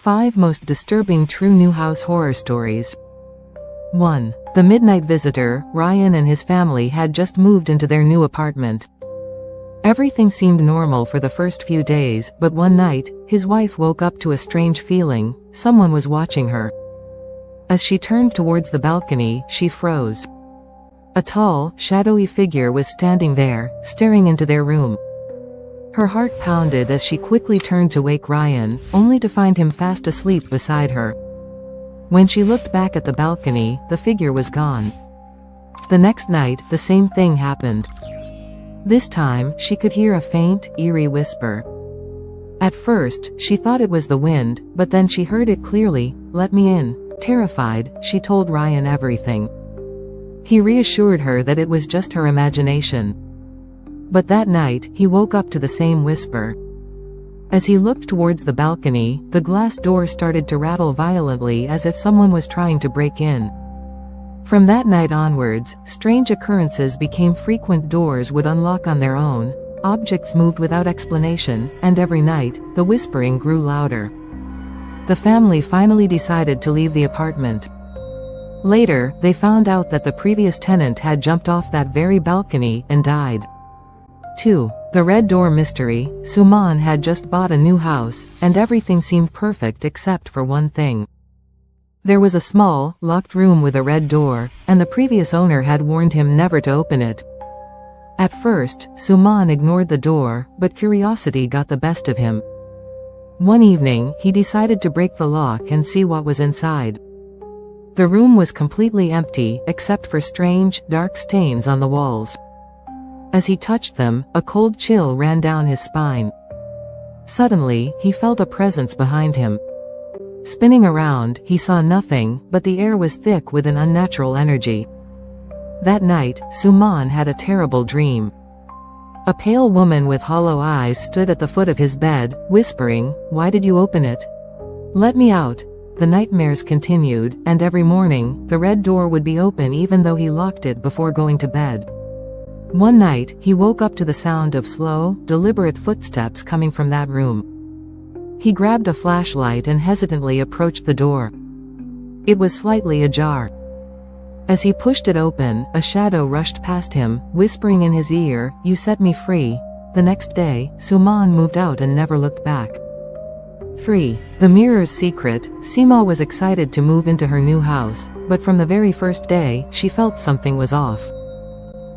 5 Most Disturbing True New House Horror Stories. 1. The Midnight Visitor. Ryan and his family had just moved into their new apartment. Everything seemed normal for the first few days, but one night, his wife woke up to a strange feeling. Someone was watching her. As she turned towards the balcony, she froze. A tall, shadowy figure was standing there, staring into their room. Her heart pounded as she quickly turned to wake Ryan, only to find him fast asleep beside her. When she looked back at the balcony, the figure was gone. The next night, the same thing happened. This time, she could hear a faint, eerie whisper. At first, she thought it was the wind, but then she heard it clearly. "Let me in." Terrified, she told Ryan everything. He reassured her that it was just her imagination. But that night, he woke up to the same whisper. As he looked towards the balcony, the glass door started to rattle violently as if someone was trying to break in. From that night onwards, strange occurrences became frequent. Doors would unlock on their own, objects moved without explanation, and every night, the whispering grew louder. The family finally decided to leave the apartment. Later, they found out that the previous tenant had jumped off that very balcony and died. 2. The Red Door Mystery. Suman had just bought a new house, and everything seemed perfect except for one thing. There was a small, locked room with a red door, and the previous owner had warned him never to open it. At first, Suman ignored the door, but curiosity got the best of him. One evening, he decided to break the lock and see what was inside. The room was completely empty, except for strange, dark stains on the walls. As he touched them, a cold chill ran down his spine. Suddenly, he felt a presence behind him. Spinning around, he saw nothing, but the air was thick with an unnatural energy. That night, Suman had a terrible dream. A pale woman with hollow eyes stood at the foot of his bed, whispering, "Why did you open it? Let me out." The nightmares continued, and every morning, the red door would be open even though he locked it before going to bed. One night, he woke up to the sound of slow, deliberate footsteps coming from that room. He grabbed a flashlight and hesitantly approached the door. It was slightly ajar. As he pushed it open, a shadow rushed past him, whispering in his ear, "You set me free." The next day, Suman moved out and never looked back. 3. The Mirror's Secret. Seema was excited to move into her new house, but from the very first day, she felt something was off.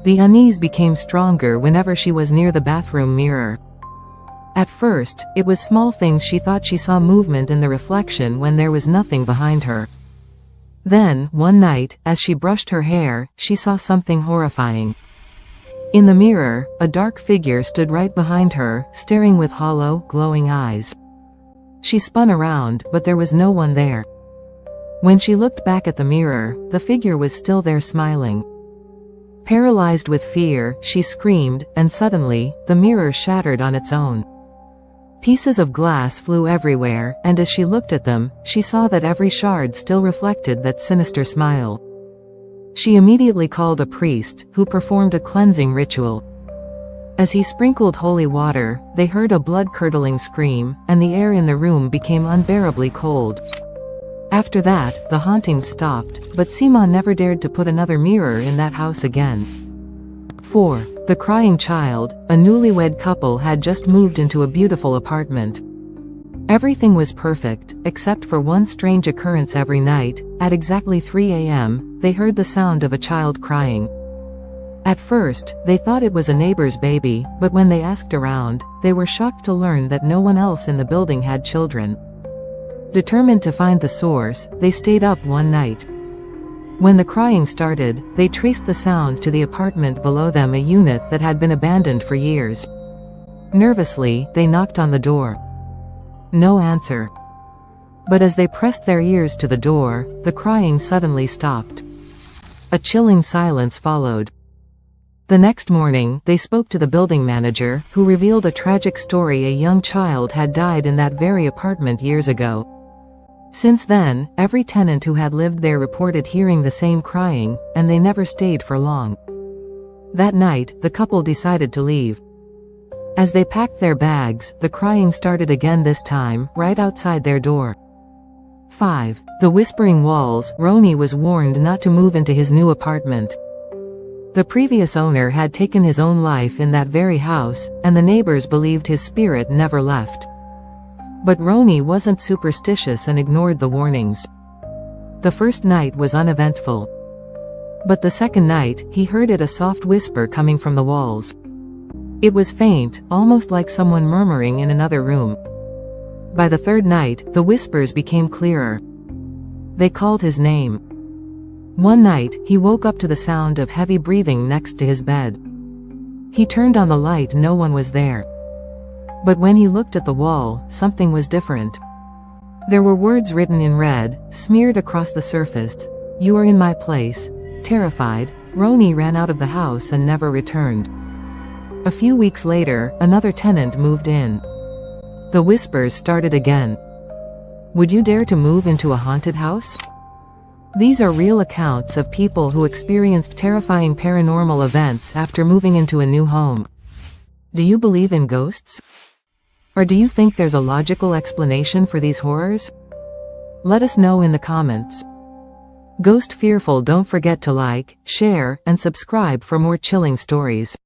The unease became stronger whenever she was near the bathroom mirror. At first, it was small things. She thought she saw movement in the reflection when there was nothing behind her. Then, one night, as she brushed her hair, she saw something horrifying. In the mirror, a dark figure stood right behind her, staring with hollow, glowing eyes. She spun around, but there was no one there. When she looked back at the mirror, the figure was still there smiling. Paralyzed with fear, she screamed, and suddenly, the mirror shattered on its own. Pieces of glass flew everywhere, and as she looked at them, she saw that every shard still reflected that sinister smile. She immediately called a priest, who performed a cleansing ritual. As he sprinkled holy water, they heard a blood-curdling scream, and the air in the room became unbearably cold. After that, the hauntings stopped, but Seema never dared to put another mirror in that house again. 4. The Crying Child. A newlywed couple had just moved into a beautiful apartment. Everything was perfect, except for one strange occurrence. Every night, at exactly 3 a.m., they heard the sound of a child crying. At first, they thought it was a neighbor's baby, but when they asked around, they were shocked to learn that no one else in the building had children. Determined to find the source, they stayed up one night. When the crying started, they traced the sound to the apartment below them, a unit that had been abandoned for years. Nervously, they knocked on the door. No answer. But as they pressed their ears to the door, the crying suddenly stopped. A chilling silence followed. The next morning, they spoke to the building manager, who revealed a tragic story. A young child had died in that very apartment years ago. Since then, every tenant who had lived there reported hearing the same crying, and they never stayed for long. That night, the couple decided to leave. As they packed their bags, the crying started again, this time, right outside their door. 5. The whispering walls. Ronnie was warned not to move into his new apartment. The previous owner had taken his own life in that very house, and the neighbors believed his spirit never left. But Ronnie wasn't superstitious and ignored the warnings. The first night was uneventful. But the second night, he heard a soft whisper coming from the walls. It was faint, almost like someone murmuring in another room. By the third night, the whispers became clearer. They called his name. One night, he woke up to the sound of heavy breathing next to his bed. He turned on the light. No one was there. But when he looked at the wall, something was different. There were words written in red, smeared across the surface. "You are in my place." Terrified, Ronnie ran out of the house and never returned. A few weeks later, another tenant moved in. The whispers started again. Would you dare to move into a haunted house? These are real accounts of people who experienced terrifying paranormal events after moving into a new home. Do you believe in ghosts? Or do you think there's a logical explanation for these horrors? Let us know in the comments. Ghost Fearful, don't forget to like, share, and subscribe for more chilling stories.